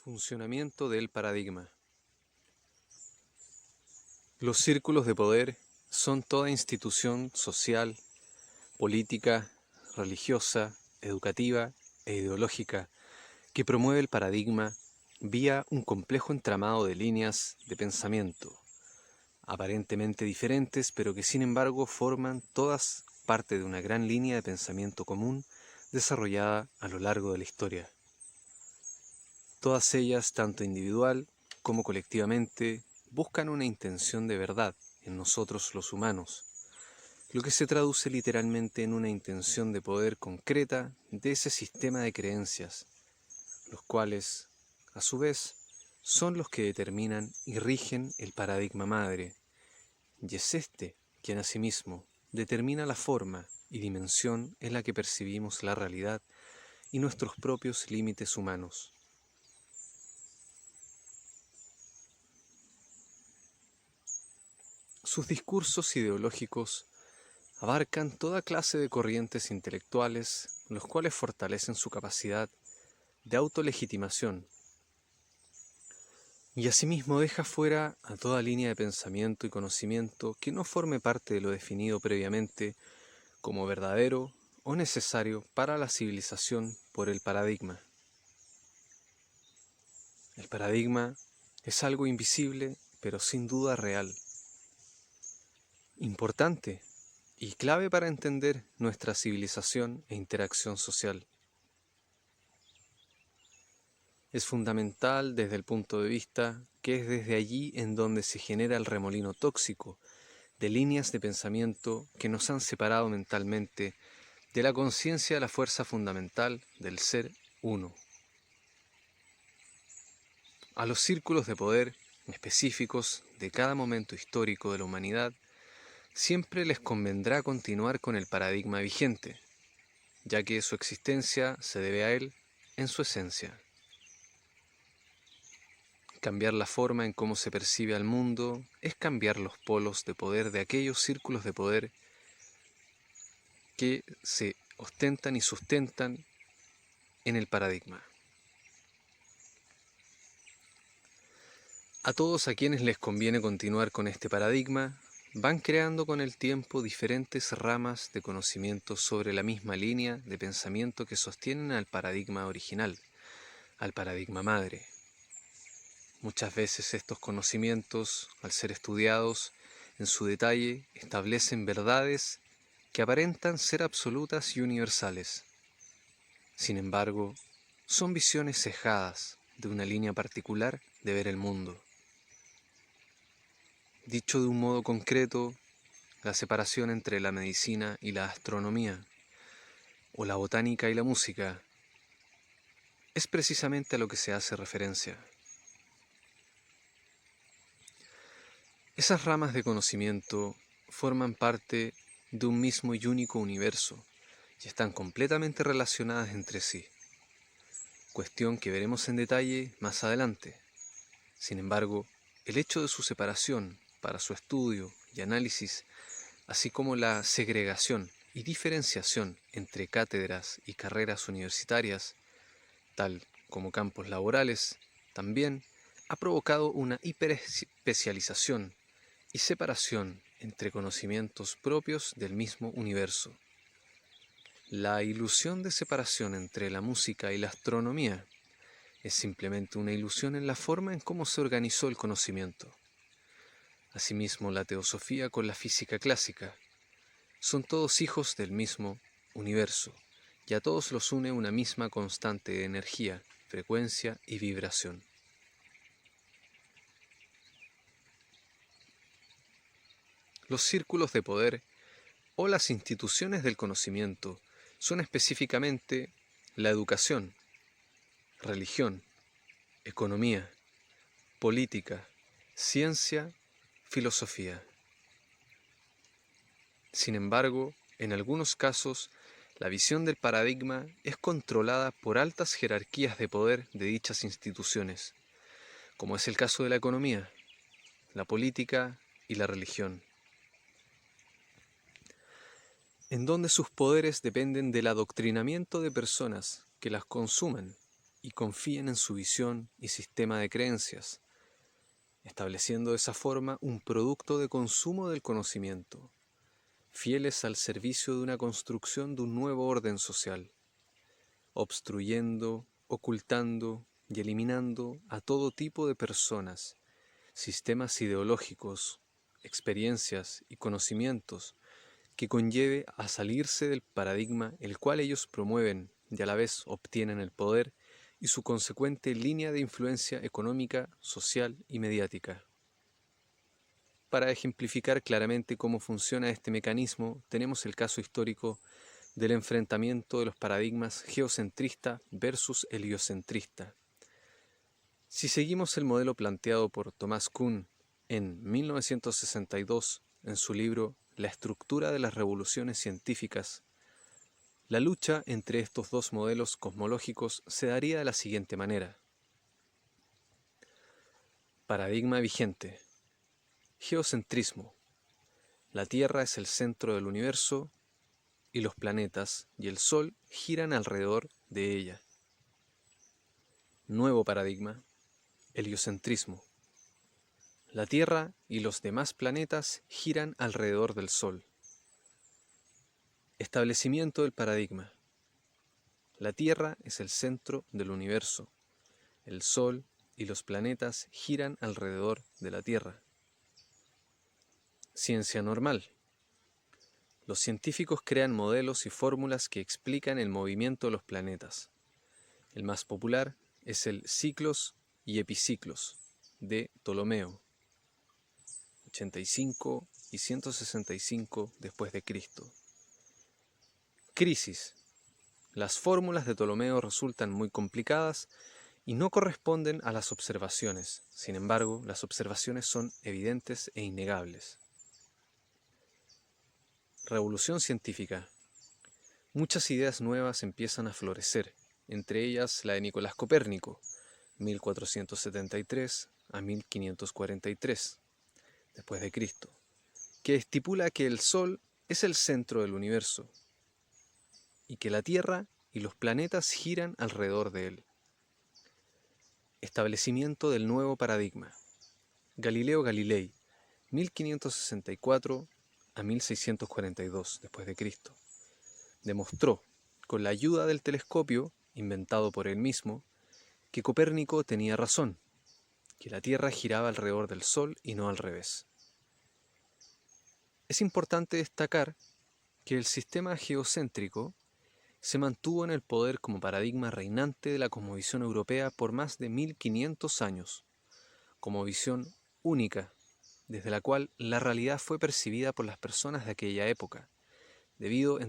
Funcionamiento del paradigma. Los círculos de poder son toda institución social, política, religiosa, educativa e ideológica que promueve el paradigma vía un complejo entramado de líneas de pensamiento, aparentemente diferentes, pero que sin embargo forman todas parte de una gran línea de pensamiento común desarrollada a lo largo de la historia. Todas ellas, tanto individual como colectivamente, buscan una intención de verdad en nosotros los humanos, lo que se traduce literalmente en una intención de poder concreta de ese sistema de creencias, los cuales, a su vez, son los que determinan y rigen el paradigma madre, y es este quien asimismo determina la forma y dimensión en la que percibimos la realidad y nuestros propios límites humanos. Sus discursos ideológicos abarcan toda clase de corrientes intelectuales, los cuales fortalecen su capacidad de autolegitimación, y asimismo deja fuera a toda línea de pensamiento y conocimiento que no forme parte de lo definido previamente como verdadero o necesario para la civilización por el paradigma. El paradigma es algo invisible, pero sin duda real, importante y clave para entender nuestra civilización e interacción social. Es fundamental desde el punto de vista que es desde allí en donde se genera el remolino tóxico de líneas de pensamiento que nos han separado mentalmente de la conciencia de la fuerza fundamental del ser uno. A los círculos de poder específicos de cada momento histórico de la humanidad siempre les convendrá continuar con el paradigma vigente, ya que su existencia se debe a él en su esencia. Cambiar la forma en cómo se percibe al mundo es cambiar los polos de poder de aquellos círculos de poder que se ostentan y sustentan en el paradigma. A todos a quienes les conviene continuar con este paradigma, van creando con el tiempo diferentes ramas de conocimiento sobre la misma línea de pensamiento que sostienen al paradigma original, al paradigma madre. Muchas veces estos conocimientos, al ser estudiados en su detalle, establecen verdades que aparentan ser absolutas y universales. Sin embargo, son visiones cejadas de una línea particular de ver el mundo. Dicho de un modo concreto, la separación entre la medicina y la astronomía, o la botánica y la música, es precisamente a lo que se hace referencia. Esas ramas de conocimiento forman parte de un mismo y único universo y están completamente relacionadas entre sí, cuestión que veremos en detalle más adelante. Sin embargo, el hecho de su separación para su estudio y análisis, así como la segregación y diferenciación entre cátedras y carreras universitarias, tal como campos laborales, también ha provocado una hiperespecialización y separación entre conocimientos propios del mismo universo. La ilusión de separación entre la música y la astronomía es simplemente una ilusión en la forma en cómo se organizó el conocimiento. Asimismo, la teosofía con la física clásica son todos hijos del mismo universo, y a todos los une una misma constante de energía, frecuencia y vibración. Los círculos de poder o las instituciones del conocimiento son específicamente la educación, religión, economía, política, ciencia, filosofía. Sin embargo, en algunos casos, la visión del paradigma es controlada por altas jerarquías de poder de dichas instituciones, como es el caso de la economía, la política y la religión, en donde sus poderes dependen del adoctrinamiento de personas que las consuman y confíen en su visión y sistema de creencias, estableciendo de esa forma un producto de consumo del conocimiento, fieles al servicio de una construcción de un nuevo orden social, obstruyendo, ocultando y eliminando a todo tipo de personas, sistemas ideológicos, experiencias y conocimientos que conlleve a salirse del paradigma el cual ellos promueven y a la vez obtienen el poder y su consecuente línea de influencia económica, social y mediática. Para ejemplificar claramente cómo funciona este mecanismo, tenemos el caso histórico del enfrentamiento de los paradigmas geocentrista versus heliocentrista. Si seguimos el modelo planteado por Thomas Kuhn en 1962 en su libro La estructura de las revoluciones científicas, la lucha entre estos dos modelos cosmológicos se daría de la siguiente manera. Paradigma vigente. Geocentrismo. La Tierra es el centro del universo y los planetas y el Sol giran alrededor de ella. Nuevo paradigma. Heliocentrismo. La Tierra y los demás planetas giran alrededor del Sol. Establecimiento del paradigma. La Tierra es el centro del universo. El Sol y los planetas giran alrededor de la Tierra. Ciencia normal. Los científicos crean modelos y fórmulas que explican el movimiento de los planetas. El más popular es el ciclos y epiciclos de Ptolomeo, 85 y 165 después de Cristo. Crisis. Las fórmulas de Ptolomeo resultan muy complicadas y no corresponden a las observaciones. Sin embargo, las observaciones son evidentes e innegables. Revolución científica. Muchas ideas nuevas empiezan a florecer, entre ellas la de Nicolás Copérnico, 1473 a 1543 después de Cristo, que estipula que el Sol es el centro del universo y que la Tierra y los planetas giran alrededor de él. Establecimiento del nuevo paradigma. Galileo Galilei, 1564 a 1642 después de Cristo, demostró, con la ayuda del telescopio inventado por él mismo, que Copérnico tenía razón, que la Tierra giraba alrededor del Sol y no al revés. Es importante destacar que el sistema geocéntrico se mantuvo en el poder como paradigma reinante de la cosmovisión europea por más de 1500 años, como visión única, desde la cual la realidad fue percibida por las personas de aquella época, debido,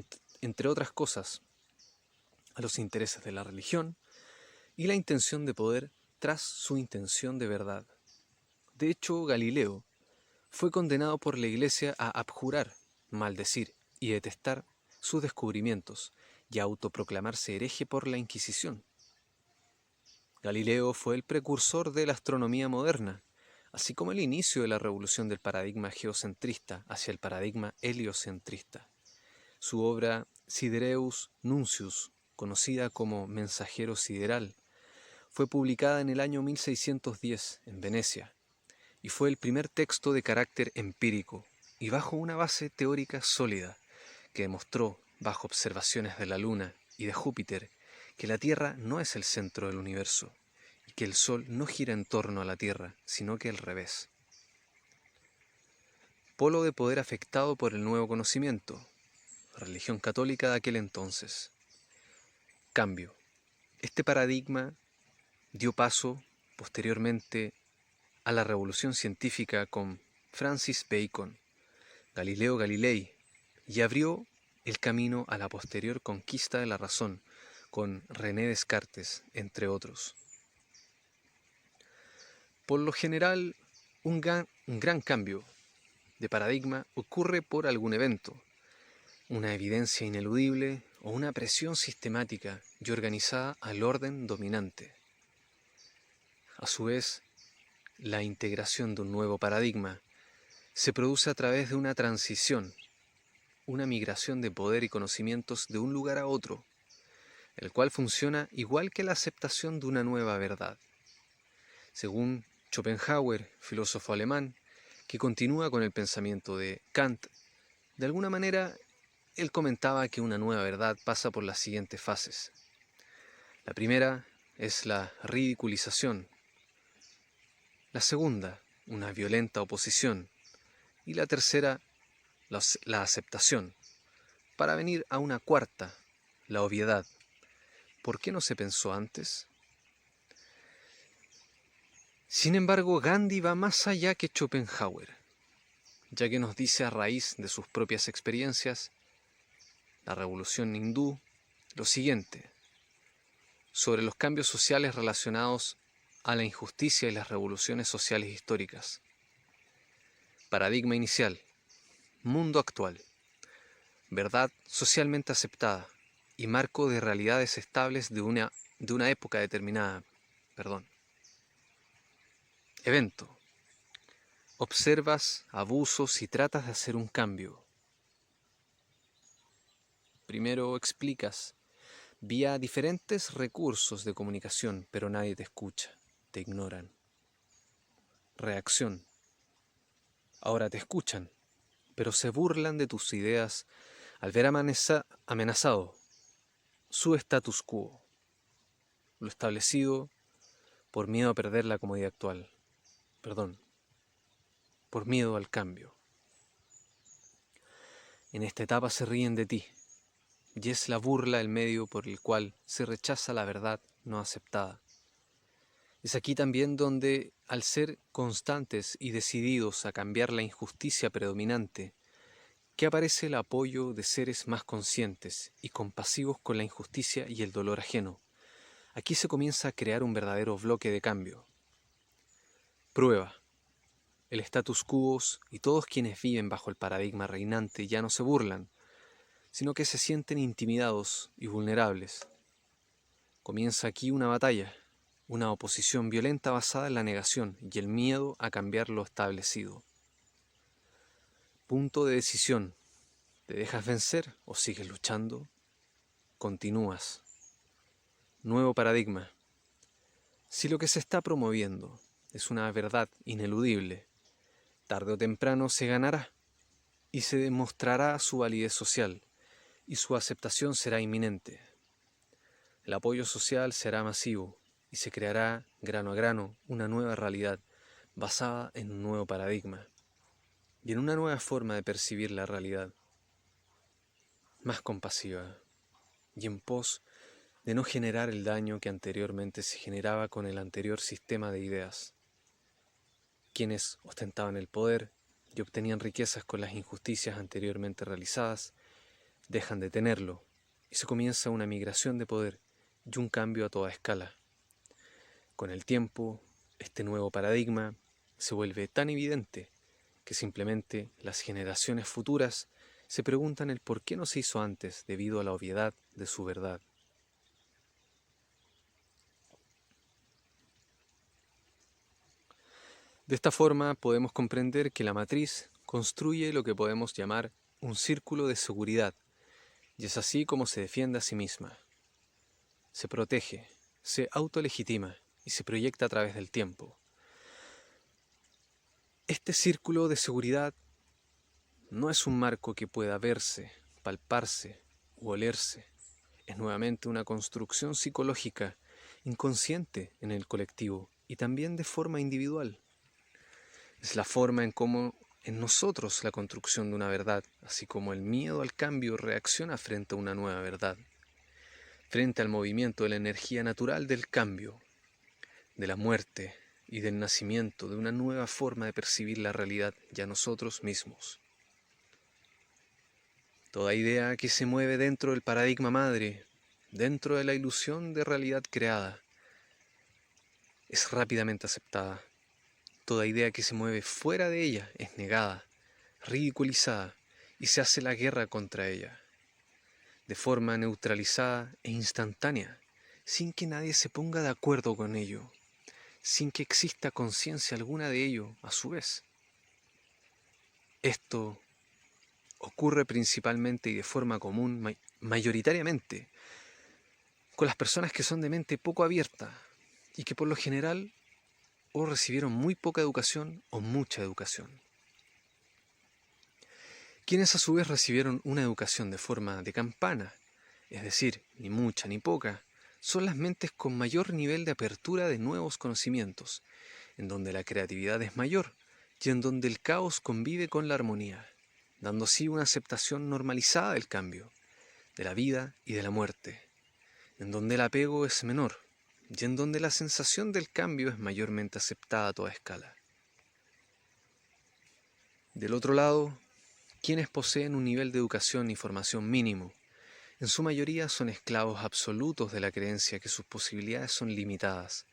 entre otras cosas, a los intereses de la religión y la intención de poder tras su intención de verdad. De hecho, Galileo fue condenado por la Iglesia a abjurar, maldecir y detestar sus descubrimientos y a autoproclamarse hereje por la Inquisición. Galileo fue el precursor de la astronomía moderna, así como el inicio de la revolución del paradigma geocentrista hacia el paradigma heliocentrista. Su obra Sidereus Nuncius, conocida como Mensajero Sideral, fue publicada en el año 1610 en Venecia y fue el primer texto de carácter empírico y bajo una base teórica sólida que demostró, bajo observaciones de la Luna y de Júpiter, que la Tierra no es el centro del universo y que el Sol no gira en torno a la Tierra, sino que al revés. Polo de poder afectado por el nuevo conocimiento, religión católica de aquel entonces. Cambio. Este paradigma dio paso posteriormente a la revolución científica con Francis Bacon, Galileo Galilei, y abrió el camino a la posterior conquista de la razón con René Descartes, entre otros. Por lo general, un gran cambio de paradigma ocurre por algún evento, una evidencia ineludible o una presión sistemática y organizada al orden dominante. A su vez, la integración de un nuevo paradigma se produce a través de una transición, una migración de poder y conocimientos de un lugar a otro, el cual funciona igual que la aceptación de una nueva verdad. Según Schopenhauer, filósofo alemán, que continúa con el pensamiento de Kant, de alguna manera él comentaba que una nueva verdad pasa por las siguientes fases. La primera es la ridiculización, la segunda, una violenta oposición, y la tercera, la aceptación, para venir a una cuarta, la obviedad. ¿Por qué no se pensó antes? Sin embargo, Gandhi va más allá que Schopenhauer, ya que nos dice a raíz de sus propias experiencias, la revolución hindú, lo siguiente, sobre los cambios sociales relacionados a la injusticia y las revoluciones sociales históricas. Paradigma inicial, mundo actual, verdad socialmente aceptada y marco de realidades estables de una época determinada. Evento. Observas abusos y tratas de hacer un cambio. Primero explicas vía diferentes recursos de comunicación, pero nadie te escucha, te ignoran. Reacción. Ahora te escuchan, pero se burlan de tus ideas al ver amenazado su status quo, lo establecido por miedo a perder la comodidad actual. Por miedo al cambio. En esta etapa se ríen de ti, y es la burla el medio por el cual se rechaza la verdad no aceptada. Es aquí también donde, al ser constantes y decididos a cambiar la injusticia predominante, que aparece el apoyo de seres más conscientes y compasivos con la injusticia y el dolor ajeno. Aquí se comienza a crear un verdadero bloque de cambio. Prueba. El status quo y todos quienes viven bajo el paradigma reinante ya no se burlan, sino que se sienten intimidados y vulnerables. Comienza aquí una batalla, una oposición violenta basada en la negación y el miedo a cambiar lo establecido. Punto de decisión. ¿Te dejas vencer o sigues luchando? Continúas. Nuevo paradigma. Si lo que se está promoviendo es una verdad ineludible, tarde o temprano se ganará y se demostrará su validez social y su aceptación será inminente. El apoyo social será masivo y se creará grano a grano una nueva realidad basada en un nuevo paradigma y en una nueva forma de percibir la realidad, más compasiva y en pos de no generar el daño que anteriormente se generaba con el anterior sistema de ideas. Quienes ostentaban el poder y obtenían riquezas con las injusticias anteriormente realizadas, dejan de tenerlo y se comienza una migración de poder y un cambio a toda escala. Con el tiempo, este nuevo paradigma se vuelve tan evidente que simplemente las generaciones futuras se preguntan el por qué no se hizo antes debido a la obviedad de su verdad. De esta forma podemos comprender que la matriz construye lo que podemos llamar un círculo de seguridad, y es así como se defiende a sí misma. Se protege, se autolegitima y se proyecta a través del tiempo. Este círculo de seguridad no es un marco que pueda verse, palparse u olerse. Es nuevamente una construcción psicológica inconsciente en el colectivo y también de forma individual. Es la forma en cómo en nosotros la construcción de una verdad, así como el miedo al cambio reacciona frente a una nueva verdad, frente al movimiento de la energía natural del cambio, de la muerte y del nacimiento de una nueva forma de percibir la realidad y a nosotros mismos. Toda idea que se mueve dentro del paradigma madre, dentro de la ilusión de realidad creada, es rápidamente aceptada. Toda idea que se mueve fuera de ella es negada, ridiculizada y se hace la guerra contra ella, de forma neutralizada e instantánea, sin que nadie se ponga de acuerdo con ello, sin que exista conciencia alguna de ello a su vez. Esto ocurre principalmente y de forma común, mayoritariamente, con las personas que son de mente poco abierta y que por lo general o recibieron muy poca educación o mucha educación. Quienes a su vez recibieron una educación de forma de campana, es decir, ni mucha ni poca, son las mentes con mayor nivel de apertura de nuevos conocimientos, en donde la creatividad es mayor y en donde el caos convive con la armonía, dando así una aceptación normalizada del cambio, de la vida y de la muerte, en donde el apego es menor y en donde la sensación del cambio es mayormente aceptada a toda escala. Del otro lado, quienes poseen un nivel de educación y formación mínimo, en su mayoría son esclavos absolutos de la creencia que sus posibilidades son limitadas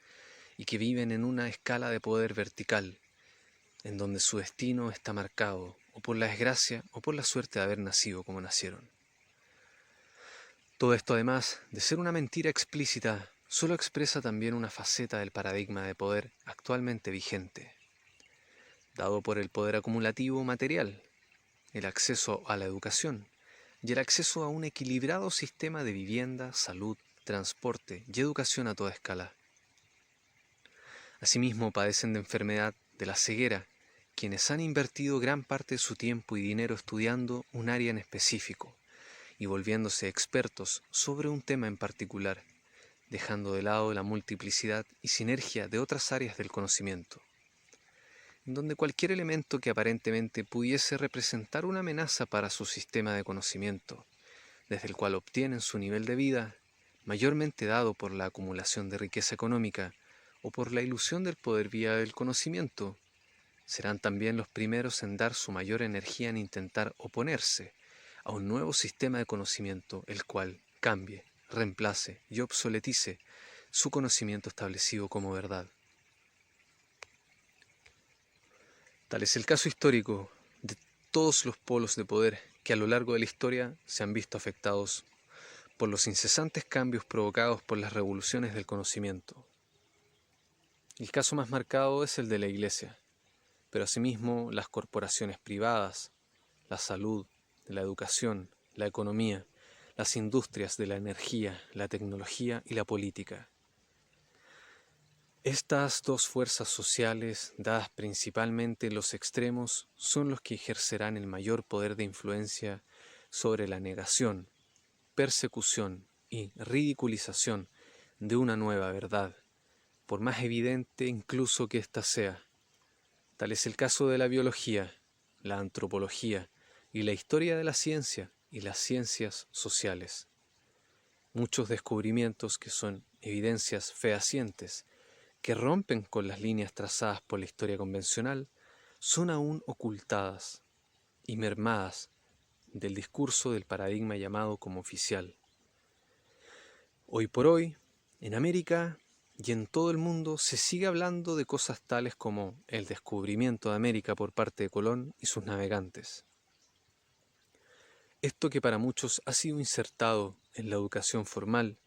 y que viven en una escala de poder vertical, en donde su destino está marcado o por la desgracia o por la suerte de haber nacido como nacieron. Todo esto, además de ser una mentira explícita, solo expresa también una faceta del paradigma de poder actualmente vigente, dado por el poder acumulativo material, el acceso a la educación y el acceso a un equilibrado sistema de vivienda, salud, transporte y educación a toda escala. Asimismo, padecen de enfermedad de la ceguera, quienes han invertido gran parte de su tiempo y dinero estudiando un área en específico y volviéndose expertos sobre un tema en particular, dejando de lado la multiplicidad y sinergia de otras áreas del conocimiento, en donde cualquier elemento que aparentemente pudiese representar una amenaza para su sistema de conocimiento, desde el cual obtienen su nivel de vida, mayormente dado por la acumulación de riqueza económica o por la ilusión del poder vía del conocimiento, serán también los primeros en dar su mayor energía en intentar oponerse a un nuevo sistema de conocimiento, el cual cambie, reemplace y obsoletice su conocimiento establecido como verdad. Tal es el caso histórico de todos los polos de poder que a lo largo de la historia se han visto afectados por los incesantes cambios provocados por las revoluciones del conocimiento. El caso más marcado es el de la Iglesia, pero asimismo las corporaciones privadas, la salud, la educación, la economía, las industrias de la energía, la tecnología y la política. Estas dos fuerzas sociales, dadas principalmente en los extremos, son los que ejercerán el mayor poder de influencia sobre la negación, persecución y ridiculización de una nueva verdad, por más evidente incluso que ésta sea. Tal es el caso de la biología, la antropología y la historia de la ciencia y las ciencias sociales. Muchos descubrimientos que son evidencias fehacientes, que rompen con las líneas trazadas por la historia convencional, son aún ocultadas y mermadas del discurso del paradigma llamado como oficial. Hoy por hoy, en América y en todo el mundo se sigue hablando de cosas tales como el descubrimiento de América por parte de Colón y sus navegantes. Esto que para muchos ha sido insertado en la educación formal,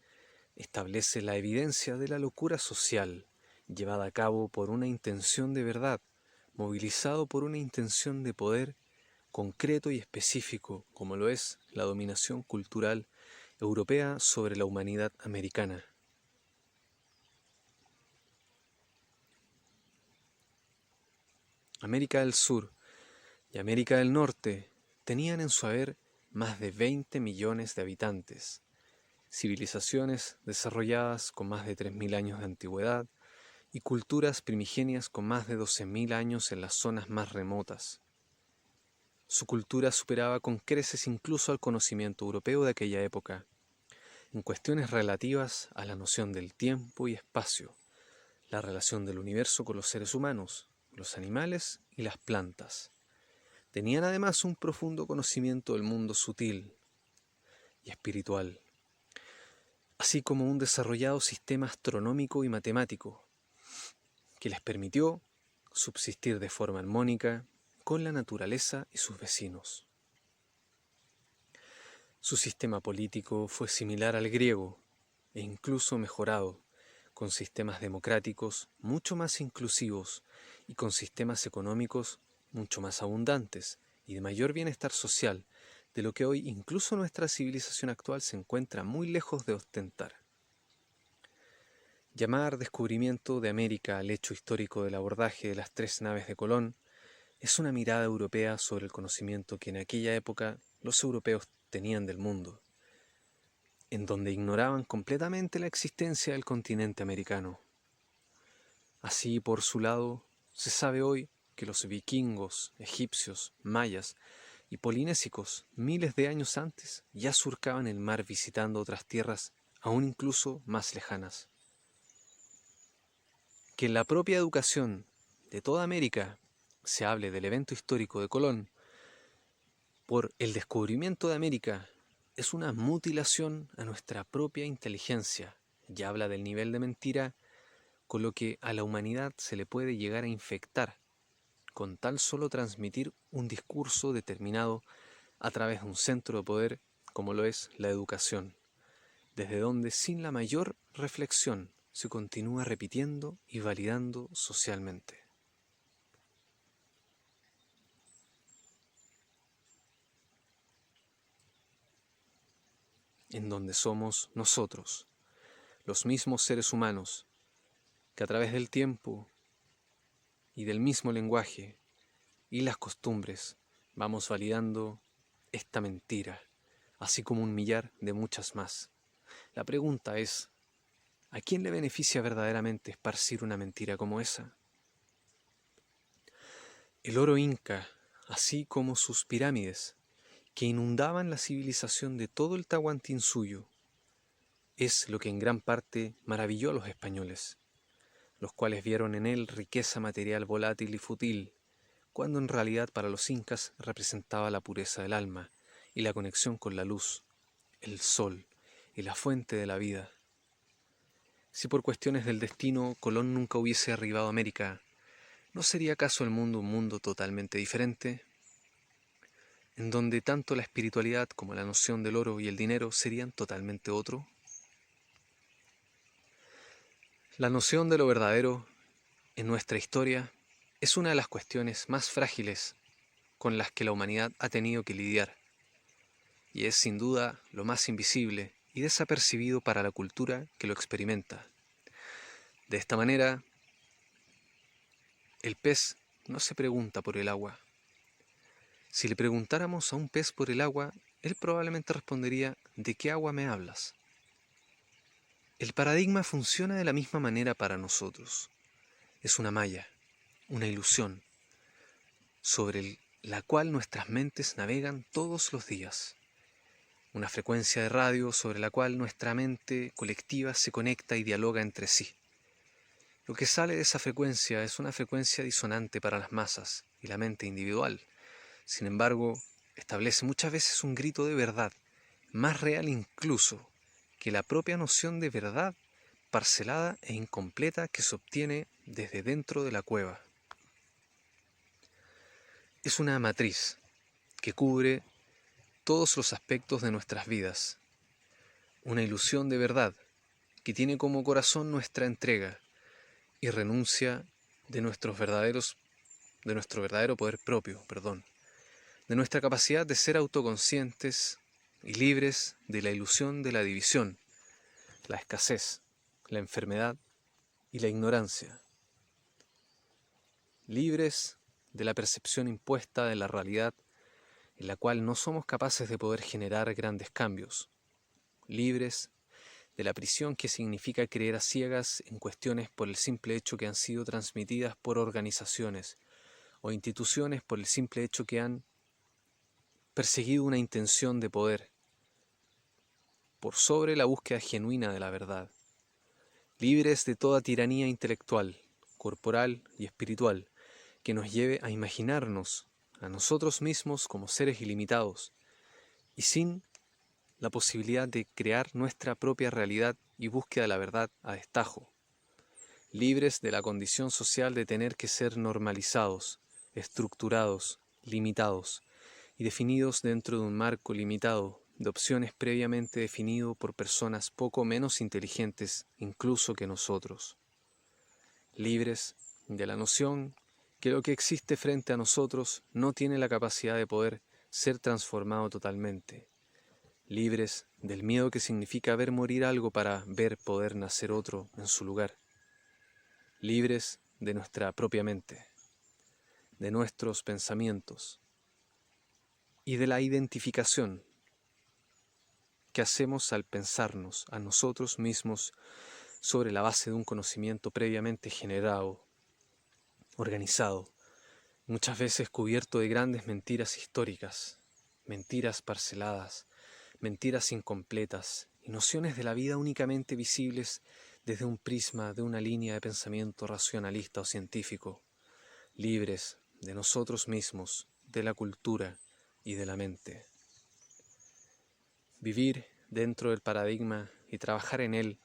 establece la evidencia de la locura social, llevada a cabo por una intención de verdad, movilizado por una intención de poder concreto y específico, como lo es la dominación cultural europea sobre la humanidad americana. América del Sur y América del Norte tenían en su haber más de 20 millones de habitantes, civilizaciones desarrolladas con más de 3.000 años de antigüedad y culturas primigenias con más de 12.000 años en las zonas más remotas. Su cultura superaba con creces incluso al conocimiento europeo de aquella época, en cuestiones relativas a la noción del tiempo y espacio, la relación del universo con los seres humanos, los animales y las plantas. Tenían además un profundo conocimiento del mundo sutil y espiritual, así como un desarrollado sistema astronómico y matemático, que les permitió subsistir de forma armónica con la naturaleza y sus vecinos. Su sistema político fue similar al griego e incluso mejorado, con sistemas democráticos mucho más inclusivos y con sistemas económicos mucho más abundantes y de mayor bienestar social, de lo que hoy incluso nuestra civilización actual se encuentra muy lejos de ostentar. Llamar descubrimiento de América al hecho histórico del abordaje de las 3 naves de Colón es una mirada europea sobre el conocimiento que en aquella época los europeos tenían del mundo, en donde ignoraban completamente la existencia del continente americano. Así, por su lado, se sabe hoy que los vikingos, egipcios, mayas y polinésicos, miles de años antes, ya surcaban el mar visitando otras tierras aún incluso más lejanas. Que en la propia educación de toda América se hable del evento histórico de Colón por el descubrimiento de América es una mutilación a nuestra propia inteligencia y habla del nivel de mentira con lo que a la humanidad se le puede llegar a infectar con tal solo transmitir un discurso determinado a través de un centro de poder como lo es la educación, desde donde sin la mayor reflexión se continúa repitiendo y validando socialmente. En donde somos nosotros, los mismos seres humanos, que a través del tiempo y del mismo lenguaje y las costumbres vamos validando esta mentira, así como un millar de muchas más. La pregunta es, ¿a quién le beneficia verdaderamente esparcir una mentira como esa? El oro inca, así como sus pirámides, que inundaban la civilización de todo el Tahuantinsuyo, es lo que en gran parte maravilló a los españoles, los cuales vieron en él riqueza material volátil y fútil, cuando en realidad para los incas representaba la pureza del alma y la conexión con la luz, el sol y la fuente de la vida. Si por cuestiones del destino Colón nunca hubiese arribado a América, ¿no sería acaso el mundo un mundo totalmente diferente? En donde tanto la espiritualidad como la noción del oro y el dinero serían totalmente otro. La noción de lo verdadero en nuestra historia es una de las cuestiones más frágiles con las que la humanidad ha tenido que lidiar, y es sin duda lo más invisible y desapercibido para la cultura que lo experimenta. De esta manera, el pez no se pregunta por el agua. Si le preguntáramos a un pez por el agua, él probablemente respondería: ¿de qué agua me hablas? El paradigma funciona de la misma manera para nosotros. Es una malla, una ilusión, sobre la cual nuestras mentes navegan todos los días. Una frecuencia de radio sobre la cual nuestra mente colectiva se conecta y dialoga entre sí. Lo que sale de esa frecuencia es una frecuencia disonante para las masas y la mente individual. Sin embargo, establece muchas veces un grito de verdad, más real incluso que la propia noción de verdad parcelada e incompleta que se obtiene desde dentro de la cueva. Es una matriz que cubre todos los aspectos de nuestras vidas, una ilusión de verdad que tiene como corazón nuestra entrega y renuncia de nuestro verdadero poder propio, de nuestra capacidad de ser autoconscientes y libres de la ilusión de la división, la escasez, la enfermedad y la ignorancia, libres de la percepción impuesta de la realidad en la cual no somos capaces de poder generar grandes cambios, libres de la prisión que significa creer a ciegas en cuestiones por el simple hecho que han sido transmitidas por organizaciones o instituciones por el simple hecho que han perseguido una intención de poder por sobre la búsqueda genuina de la verdad, libres de toda tiranía intelectual, corporal y espiritual que nos lleve a imaginarnos a nosotros mismos como seres ilimitados y sin la posibilidad de crear nuestra propia realidad y búsqueda de la verdad a destajo, libres de la condición social de tener que ser normalizados, estructurados, limitados y definidos dentro de un marco limitado de opciones previamente definido por personas poco menos inteligentes incluso que nosotros, libres de la noción que lo que existe frente a nosotros no tiene la capacidad de poder ser transformado totalmente, libres del miedo que significa ver morir algo para ver poder nacer otro en su lugar, libres de nuestra propia mente, de nuestros pensamientos y de la identificación que hacemos al pensarnos a nosotros mismos sobre la base de un conocimiento previamente generado, organizado, muchas veces cubierto de grandes mentiras históricas, mentiras parceladas, mentiras incompletas y nociones de la vida únicamente visibles desde un prisma de una línea de pensamiento racionalista o científico, libres de nosotros mismos, de la cultura y de la mente. Vivir dentro del paradigma y trabajar en él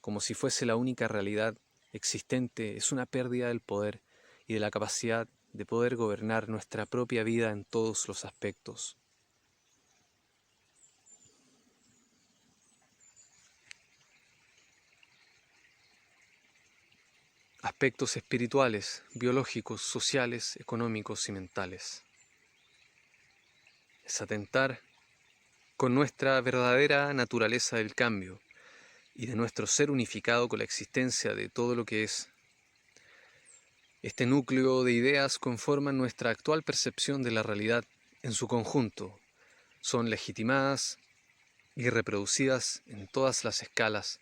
como si fuese la única realidad existente es una pérdida del poder y de la capacidad de poder gobernar nuestra propia vida en todos los aspectos. Aspectos espirituales, biológicos, sociales, económicos y mentales. Es atentar con nuestra verdadera naturaleza del cambio y de nuestro ser unificado con la existencia de todo lo que es. Este núcleo de ideas conforman nuestra actual percepción de la realidad en su conjunto. Son legitimadas y reproducidas en todas las escalas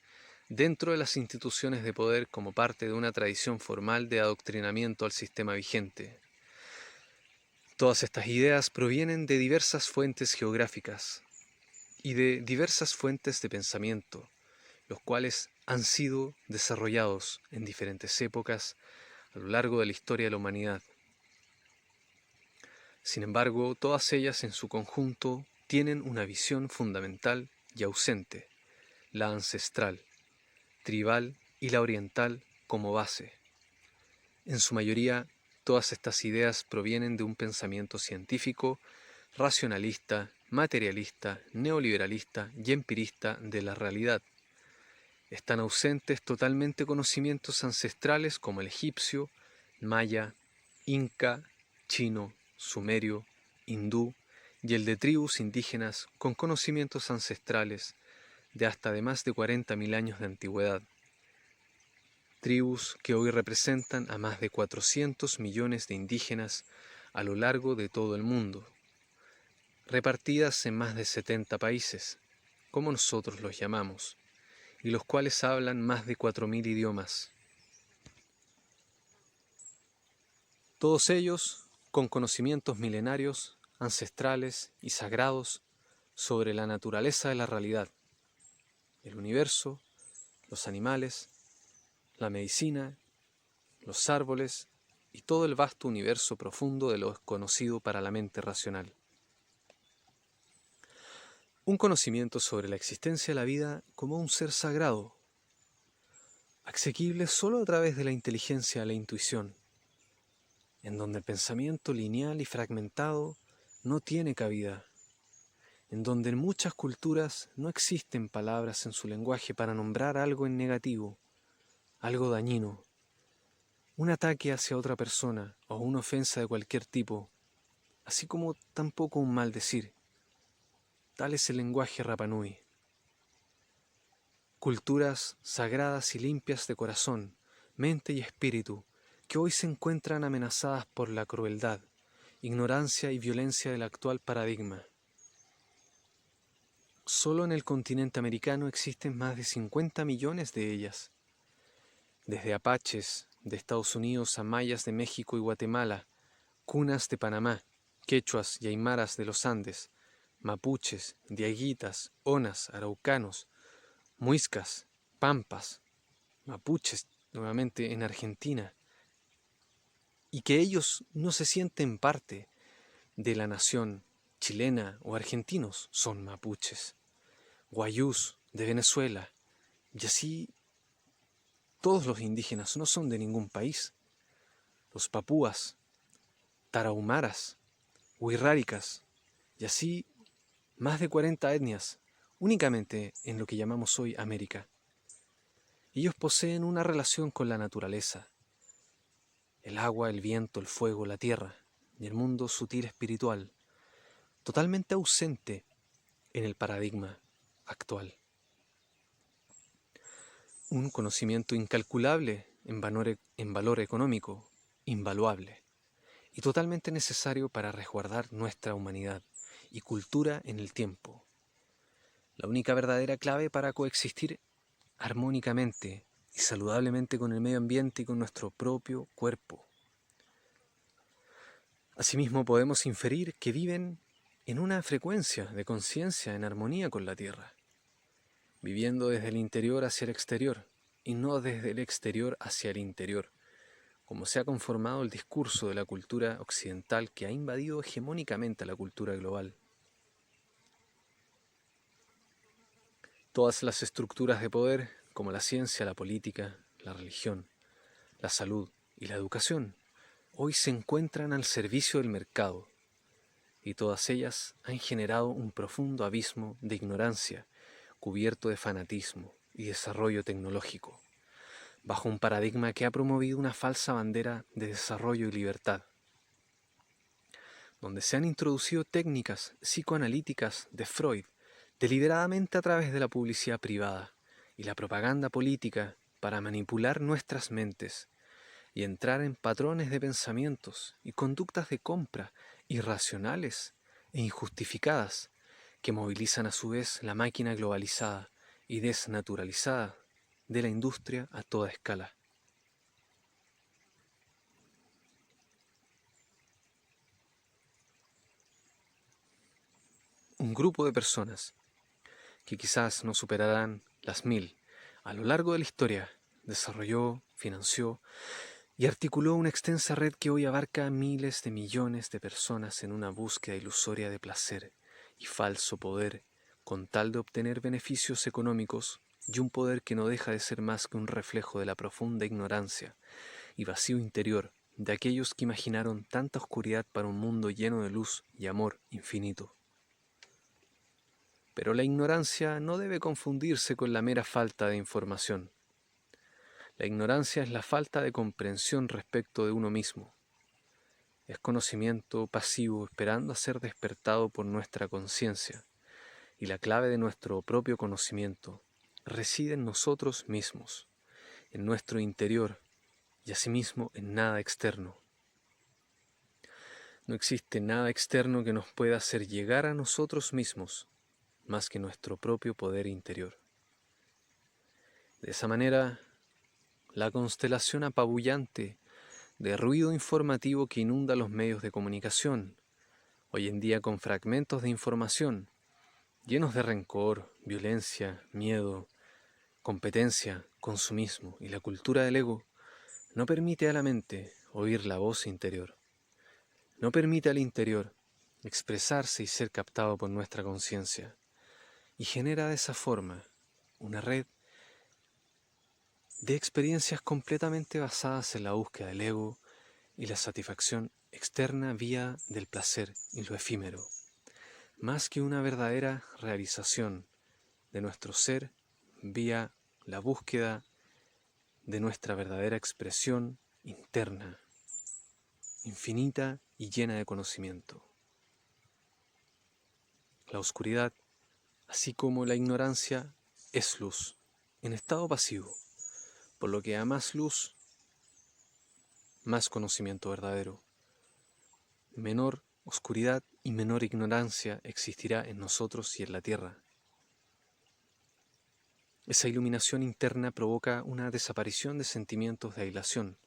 dentro de las instituciones de poder como parte de una tradición formal de adoctrinamiento al sistema vigente. Todas estas ideas provienen de diversas fuentes geográficas y de diversas fuentes de pensamiento, los cuales han sido desarrollados en diferentes épocas a lo largo de la historia de la humanidad. Sin embargo, todas ellas en su conjunto tienen una visión fundamental y ausente, la ancestral, tribal y la oriental como base. En su mayoría, todas estas ideas provienen de un pensamiento científico, racionalista, materialista, neoliberalista y empirista de la realidad. Están ausentes totalmente conocimientos ancestrales como el egipcio, maya, inca, chino, sumerio, hindú y el de tribus indígenas con conocimientos ancestrales de hasta de más de 40.000 años de antigüedad. Tribus que hoy representan a más de 400 millones de indígenas a lo largo de todo el mundo, repartidas en más de 70 países, como nosotros los llamamos, y los cuales hablan más de 4.000 idiomas. Todos ellos con conocimientos milenarios, ancestrales y sagrados sobre la naturaleza de la realidad, el universo, los animales, la medicina, los árboles y todo el vasto universo profundo de lo desconocido para la mente racional. Un conocimiento sobre la existencia de la vida como un ser sagrado, asequible solo a través de la inteligencia y la intuición, en donde el pensamiento lineal y fragmentado no tiene cabida, en donde en muchas culturas no existen palabras en su lenguaje para nombrar algo en negativo, algo dañino, un ataque hacia otra persona o una ofensa de cualquier tipo, así como tampoco un maldecir. Tal es el lenguaje Rapa Nui. Culturas sagradas y limpias de corazón, mente y espíritu, que hoy se encuentran amenazadas por la crueldad, ignorancia y violencia del actual paradigma. Solo en el continente americano existen más de 50 millones de ellas. Desde apaches de Estados Unidos a mayas de México y Guatemala, cunas de Panamá, quechuas y aymaras de los Andes, mapuches, diaguitas, onas, araucanos, muiscas, pampas, mapuches nuevamente en Argentina, y que ellos no se sienten parte de la nación chilena o argentinos, son mapuches, guayús de Venezuela, y así todos los indígenas no son de ningún país, los papúas, tarahumaras, huirráricas, y así más de 40 etnias, únicamente en lo que llamamos hoy América. Ellos poseen una relación con la naturaleza, el agua, el viento, el fuego, la tierra y el mundo sutil espiritual, totalmente ausente en el paradigma actual. Un conocimiento incalculable en valor económico, invaluable, y totalmente necesario para resguardar nuestra humanidad y cultura en el tiempo. La única verdadera clave para coexistir armónicamente y saludablemente con el medio ambiente y con nuestro propio cuerpo. Asimismo, podemos inferir que viven en una frecuencia de conciencia en armonía con la Tierra, viviendo desde el interior hacia el exterior y no desde el exterior hacia el interior, como se ha conformado el discurso de la cultura occidental que ha invadido hegemónicamente a la cultura global. Todas las estructuras de poder, como la ciencia, la política, la religión, la salud y la educación, hoy se encuentran al servicio del mercado, y todas ellas han generado un profundo abismo de ignorancia cubierto de fanatismo y desarrollo tecnológico, bajo un paradigma que ha promovido una falsa bandera de desarrollo y libertad, donde se han introducido técnicas psicoanalíticas de Freud deliberadamente a través de la publicidad privada y la propaganda política para manipular nuestras mentes y entrar en patrones de pensamientos y conductas de compra irracionales e injustificadas que movilizan a su vez la máquina globalizada y desnaturalizada de la industria a toda escala. Un grupo de personas que quizás no superarán las 1000 a lo largo de la historia desarrolló, financió y articuló una extensa red que hoy abarca miles de millones de personas en una búsqueda ilusoria de placer y falso poder, con tal de obtener beneficios económicos y un poder que no deja de ser más que un reflejo de la profunda ignorancia y vacío interior de aquellos que imaginaron tanta oscuridad para un mundo lleno de luz y amor infinito. Pero la ignorancia no debe confundirse con la mera falta de información. La ignorancia es la falta de comprensión respecto de uno mismo. Es conocimiento pasivo esperando a ser despertado por nuestra conciencia, y la clave de nuestro propio conocimiento reside en nosotros mismos, en nuestro interior y asimismo en nada externo. No existe nada externo que nos pueda hacer llegar a nosotros mismos más que nuestro propio poder interior. De esa manera, la constelación apabullante de ruido informativo que inunda los medios de comunicación, hoy en día con fragmentos de información llenos de rencor, violencia, miedo, competencia, consumismo y la cultura del ego, no permite a la mente oír la voz interior. No permite al interior expresarse y ser captado por nuestra conciencia, y genera de esa forma una red de experiencias completamente basadas en la búsqueda del ego y la satisfacción externa vía del placer y lo efímero, más que una verdadera realización de nuestro ser vía la búsqueda de nuestra verdadera expresión interna, infinita y llena de conocimiento. La oscuridad, así como la ignorancia, es luz, en estado pasivo, por lo que a más luz, más conocimiento verdadero. Menor oscuridad y menor ignorancia existirá en nosotros y en la tierra. Esa iluminación interna provoca una desaparición de sentimientos de aislación,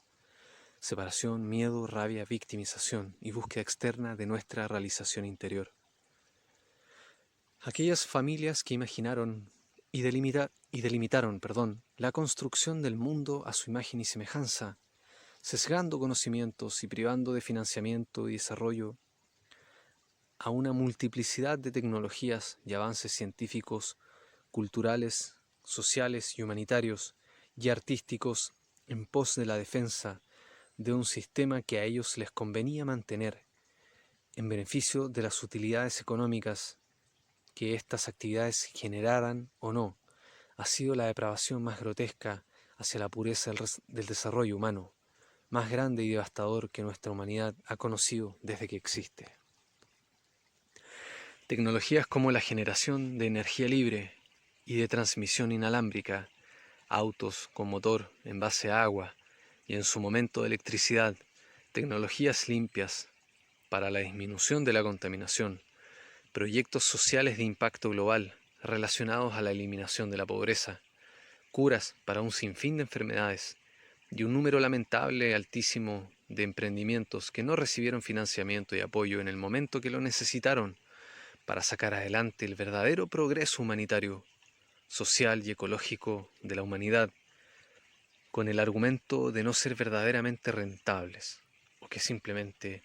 separación, miedo, rabia, victimización y búsqueda externa de nuestra realización interior. Aquellas familias que imaginaron y delimitaron la construcción del mundo a su imagen y semejanza, sesgando conocimientos y privando de financiamiento y desarrollo a una multiplicidad de tecnologías y avances científicos, culturales, sociales y humanitarios y artísticos en pos de la defensa de un sistema que a ellos les convenía mantener en beneficio de las utilidades económicas que estas actividades generaran o no, ha sido la depravación más grotesca hacia la pureza del desarrollo humano, más grande y devastador que nuestra humanidad ha conocido desde que existe. Tecnologías como la generación de energía libre y de transmisión inalámbrica, autos con motor en base a agua y en su momento de electricidad, tecnologías limpias para la disminución de la contaminación, proyectos sociales de impacto global relacionados a la eliminación de la pobreza, curas para un sinfín de enfermedades y un número lamentable altísimo de emprendimientos que no recibieron financiamiento y apoyo en el momento que lo necesitaron para sacar adelante el verdadero progreso humanitario, social y ecológico de la humanidad, con el argumento de no ser verdaderamente rentables o que simplemente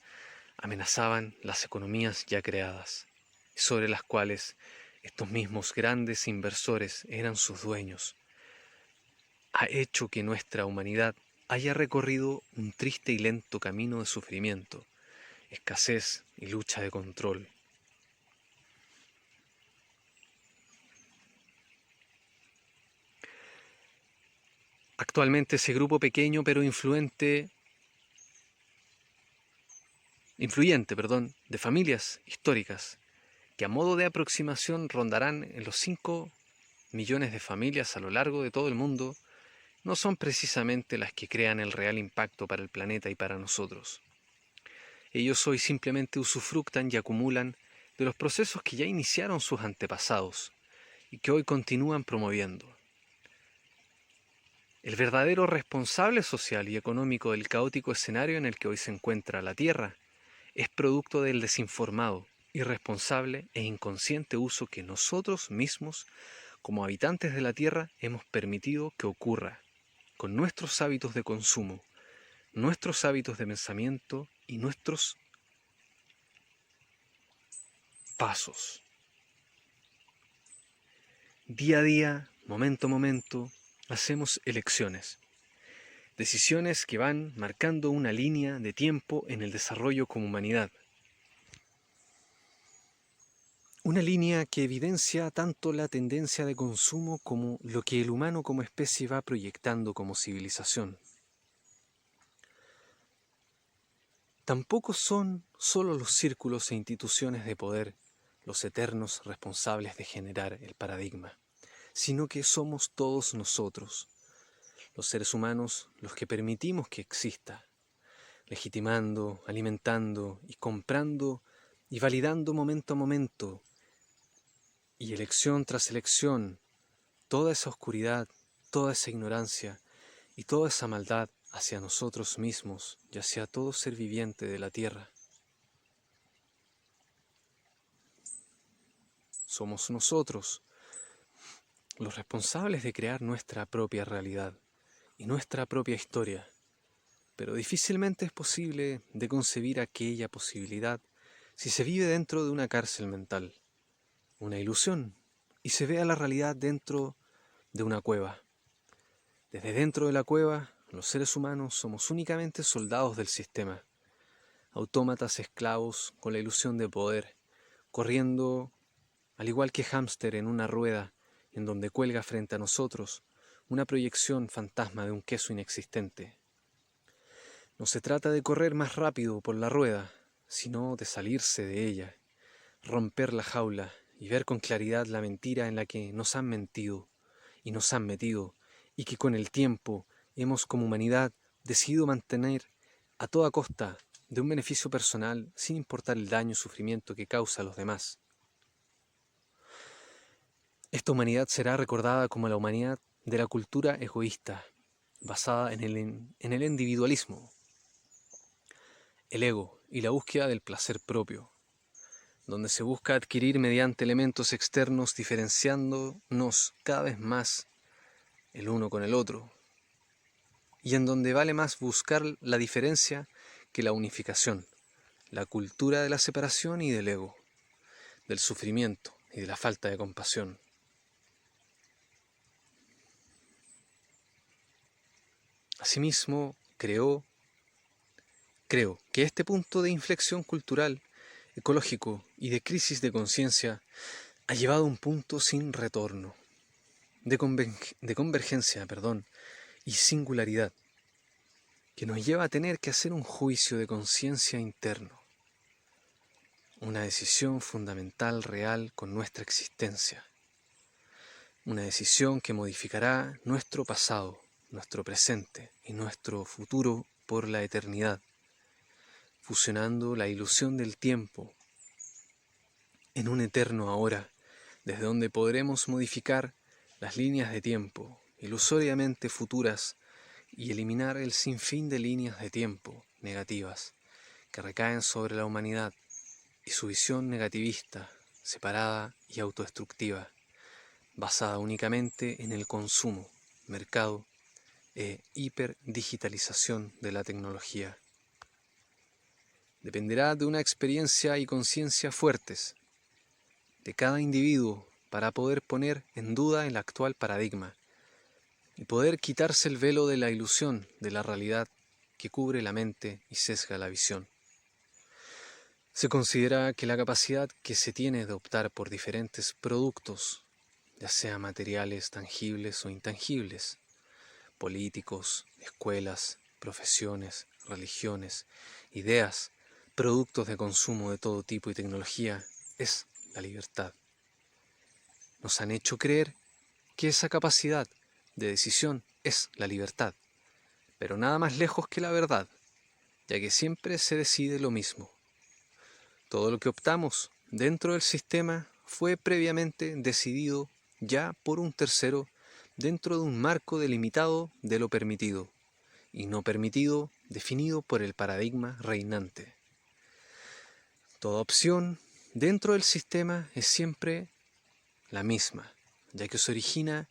amenazaban las economías ya creadas, sobre las cuales estos mismos grandes inversores eran sus dueños, ha hecho que nuestra humanidad haya recorrido un triste y lento camino de sufrimiento, escasez y lucha de control. Actualmente ese grupo pequeño pero influyente, de familias históricas que a modo de aproximación rondarán en los 5 millones de familias a lo largo de todo el mundo, no son precisamente las que crean el real impacto para el planeta y para nosotros. Ellos hoy simplemente usufructan y acumulan de los procesos que ya iniciaron sus antepasados y que hoy continúan promoviendo. El verdadero responsable social y económico del caótico escenario en el que hoy se encuentra la Tierra es producto del desinformado, irresponsable e inconsciente uso que nosotros mismos, como habitantes de la Tierra, hemos permitido que ocurra con nuestros hábitos de consumo, nuestros hábitos de pensamiento y nuestros pasos. Día a día, momento a momento, hacemos elecciones. Decisiones que van marcando una línea de tiempo en el desarrollo como humanidad. Una línea que evidencia tanto la tendencia de consumo como lo que el humano como especie va proyectando como civilización. Tampoco son solo los círculos e instituciones de poder los eternos responsables de generar el paradigma, sino que somos todos nosotros, los seres humanos, los que permitimos que exista, legitimando, alimentando y comprando y validando momento a momento y elección tras elección toda esa oscuridad, toda esa ignorancia y toda esa maldad hacia nosotros mismos y hacia todo ser viviente de la tierra. Somos nosotros los responsables de crear nuestra propia realidad y nuestra propia historia, pero difícilmente es posible de concebir aquella posibilidad si se vive dentro de una cárcel mental, una ilusión, y se ve a la realidad dentro de una cueva. Desde dentro de la cueva, los seres humanos somos únicamente soldados del sistema, autómatas esclavos con la ilusión de poder, corriendo al igual que hámster en una rueda en donde cuelga frente a nosotros una proyección fantasma de un queso inexistente. No se trata de correr más rápido por la rueda, sino de salirse de ella, romper la jaula y ver con claridad la mentira en la que nos han mentido y nos han metido, y que con el tiempo hemos como humanidad decidido mantener a toda costa de un beneficio personal sin importar el daño y sufrimiento que causa a los demás. Esta humanidad será recordada como la humanidad de la cultura egoísta, basada en el individualismo, el ego y la búsqueda del placer propio, donde se busca adquirir mediante elementos externos diferenciándonos cada vez más el uno con el otro, y en donde vale más buscar la diferencia que la unificación, la cultura de la separación y del ego, del sufrimiento y de la falta de compasión. Asimismo, creo que este punto de inflexión cultural, ecológico y de crisis de conciencia ha llevado a un punto sin retorno, de convergencia, y singularidad, que nos lleva a tener que hacer un juicio de conciencia interno, una decisión fundamental real con nuestra existencia, una decisión que modificará nuestro pasado, nuestro presente y nuestro futuro por la eternidad, fusionando la ilusión del tiempo en un eterno ahora, desde donde podremos modificar las líneas de tiempo ilusoriamente futuras y eliminar el sinfín de líneas de tiempo negativas que recaen sobre la humanidad y su visión negativista, separada y autodestructiva, basada únicamente en el consumo, mercado e hiperdigitalización de la tecnología. Dependerá de una experiencia y conciencia fuertes de cada individuo para poder poner en duda el actual paradigma y poder quitarse el velo de la ilusión de la realidad que cubre la mente y sesga la visión. Se considera que la capacidad que se tiene de optar por diferentes productos, ya sea materiales tangibles o intangibles, políticos, escuelas, profesiones, religiones, ideas, productos de consumo de todo tipo y tecnología, es la libertad. Nos han hecho creer que esa capacidad de decisión es la libertad, pero nada más lejos que la verdad, ya que siempre se decide lo mismo. Todo lo que optamos dentro del sistema fue previamente decidido ya por un tercero dentro de un marco delimitado de lo permitido y no permitido definido por el paradigma reinante. Toda opción dentro del sistema es siempre la misma, ya que se origina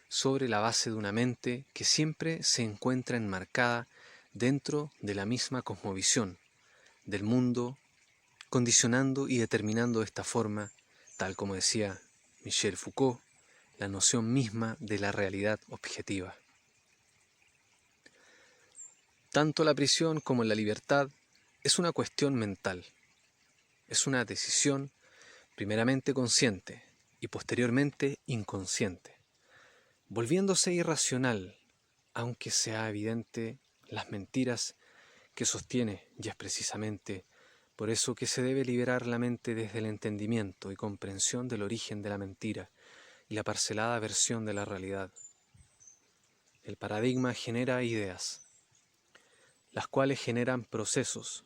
sobre la base de una mente que siempre se encuentra enmarcada dentro de la misma cosmovisión del mundo, condicionando y determinando de esta forma, tal como decía Michel Foucault, la noción misma de la realidad objetiva. Tanto la prisión como la libertad es una cuestión mental, es una decisión primeramente consciente y posteriormente inconsciente, volviéndose irracional, aunque sea evidente las mentiras que sostiene, y es precisamente por eso que se debe liberar la mente desde el entendimiento y comprensión del origen de la mentira y la parcelada versión de la realidad. El paradigma genera ideas, las cuales generan procesos,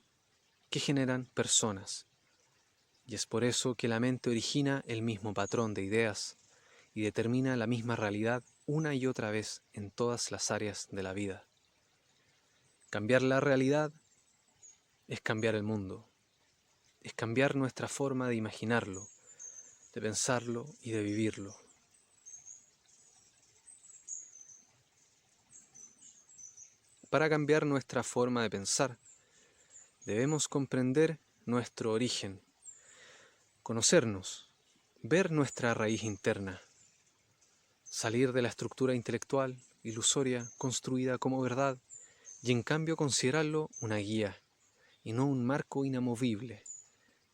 que generan personas, y es por eso que la mente origina el mismo patrón de ideas y determina la misma realidad una y otra vez en todas las áreas de la vida. Cambiar la realidad es cambiar el mundo, es cambiar nuestra forma de imaginarlo, de pensarlo y de vivirlo. Para cambiar nuestra forma de pensar, debemos comprender nuestro origen, conocernos, ver nuestra raíz interna, salir de la estructura intelectual ilusoria construida como verdad y en cambio considerarlo una guía y no un marco inamovible,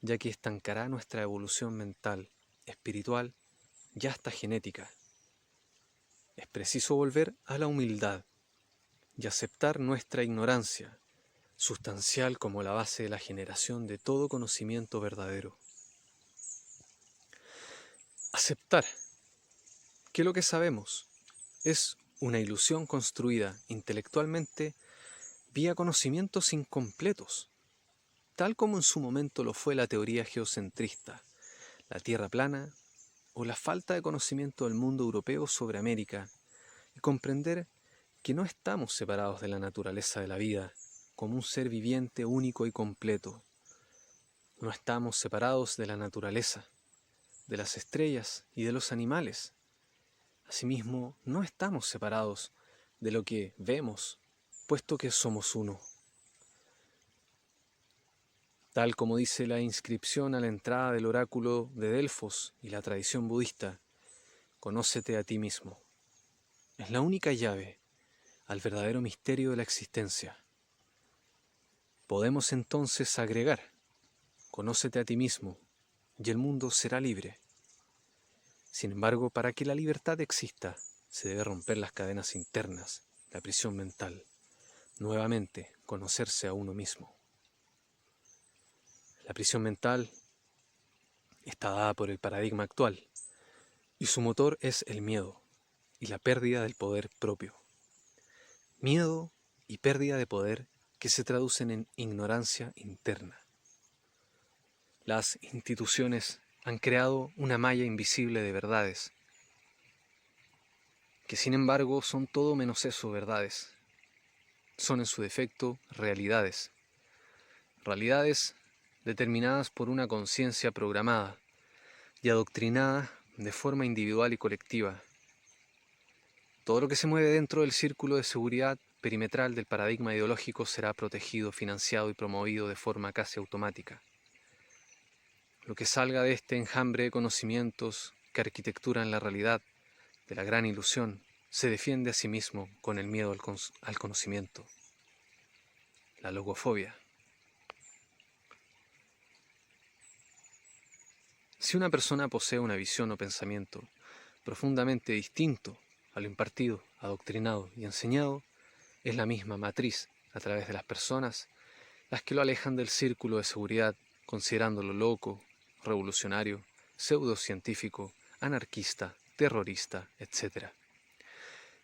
ya que estancará nuestra evolución mental, espiritual y hasta genética. Es preciso volver a la humildad y aceptar nuestra ignorancia, sustancial como la base de la generación de todo conocimiento verdadero. Aceptar que lo que sabemos es una ilusión construida intelectualmente vía conocimientos incompletos, tal como en su momento lo fue la teoría geocentrista, la Tierra plana o la falta de conocimiento del mundo europeo sobre América, y comprender que no estamos separados de la naturaleza de la vida como un ser viviente único y completo. No estamos separados de la naturaleza, de las estrellas y de los animales. Asimismo, no estamos separados de lo que vemos, puesto que somos uno. Tal como dice la inscripción a la entrada del oráculo de Delfos y la tradición budista, conócete a ti mismo. Es la única llave al verdadero misterio de la existencia. Podemos entonces agregar, conócete a ti mismo y el mundo será libre. Sin embargo, para que la libertad exista, se debe romper las cadenas internas, la prisión mental, nuevamente conocerse a uno mismo. La prisión mental está dada por el paradigma actual, y su motor es el miedo y la pérdida del poder propio. Miedo y pérdida de poder que se traducen en ignorancia interna. Las instituciones han creado una malla invisible de verdades, que sin embargo son todo menos eso, verdades. Son en su defecto realidades. Realidades determinadas por una conciencia programada y adoctrinada de forma individual y colectiva. Todo lo que se mueve dentro del círculo de seguridad perimetral del paradigma ideológico será protegido, financiado y promovido de forma casi automática. Lo que salga de este enjambre de conocimientos que arquitecturan la realidad de la gran ilusión se defiende a sí mismo con el miedo al conocimiento, la logofobia. Si una persona posee una visión o pensamiento profundamente distinto a lo impartido, adoctrinado y enseñado, es la misma matriz a través de las personas las que lo alejan del círculo de seguridad, considerándolo loco, revolucionario, pseudocientífico, anarquista, terrorista, etc.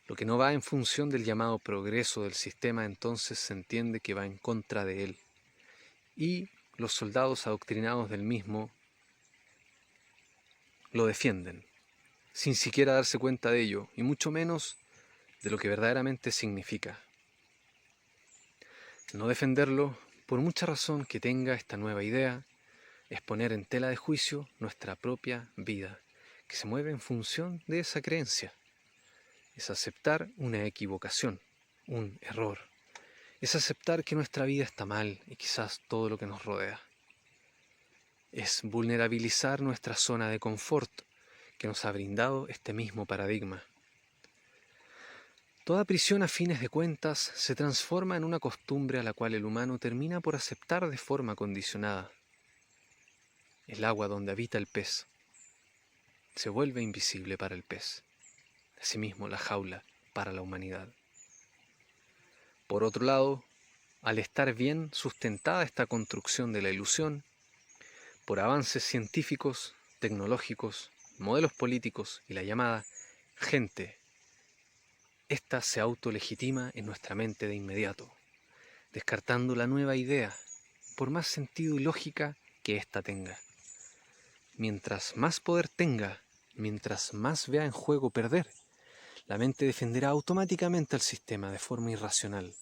Lo que no va en función del llamado progreso del sistema, entonces se entiende que va en contra de él. Y los soldados adoctrinados del mismo lo defienden, sin siquiera darse cuenta de ello, y mucho menos de lo que verdaderamente significa. No defenderlo, por mucha razón que tenga esta nueva idea, es poner en tela de juicio nuestra propia vida, que se mueve en función de esa creencia. Es aceptar una equivocación, un error. Es aceptar que nuestra vida está mal y quizás todo lo que nos rodea. Es vulnerabilizar nuestra zona de confort que nos ha brindado este mismo paradigma. Toda prisión a fines de cuentas se transforma en una costumbre a la cual el humano termina por aceptar de forma condicionada. El agua donde habita el pez se vuelve invisible para el pez. Asimismo, la jaula para la humanidad. Por otro lado, al estar bien sustentada esta construcción de la ilusión, por avances científicos, tecnológicos, modelos políticos y la llamada gente, esta se autolegitima en nuestra mente de inmediato, descartando la nueva idea, por más sentido y lógica que ésta tenga. Mientras más poder tenga, mientras más vea en juego perder, la mente defenderá automáticamente al sistema de forma irracional,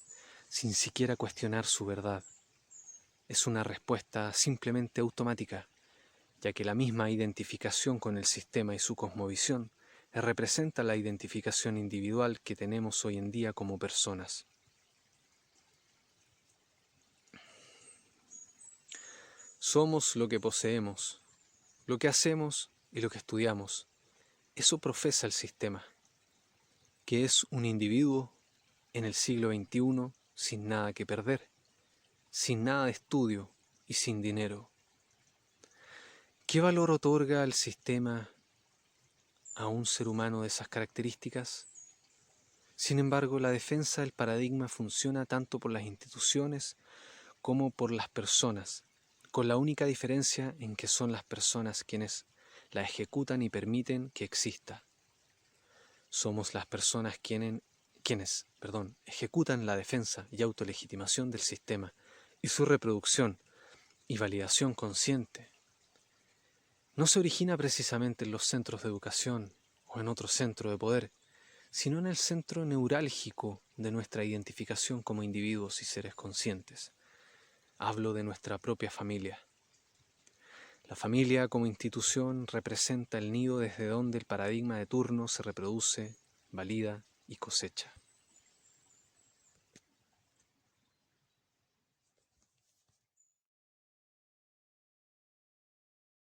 sin siquiera cuestionar su verdad. Es una respuesta simplemente automática, ya que la misma identificación con el sistema y su cosmovisión representa la identificación individual que tenemos hoy en día como personas. Somos lo que poseemos, lo que hacemos y lo que estudiamos. Eso profesa el sistema, que es un individuo en el siglo XXI sin nada que perder, sin nada de estudio y sin dinero. ¿Qué valor otorga el sistema a un ser humano de esas características? Sin embargo, la defensa del paradigma funciona tanto por las instituciones como por las personas, con la única diferencia en que son las personas quienes la ejecutan y permiten que exista. Somos las personas quienes ejecutan la defensa y autolegitimación del sistema y su reproducción y validación consciente. No se origina precisamente en los centros de educación o en otro centro de poder, sino en el centro neurálgico de nuestra identificación como individuos y seres conscientes. Hablo de nuestra propia familia. La familia como institución representa el nido desde donde el paradigma de turno se reproduce, valida y cosecha.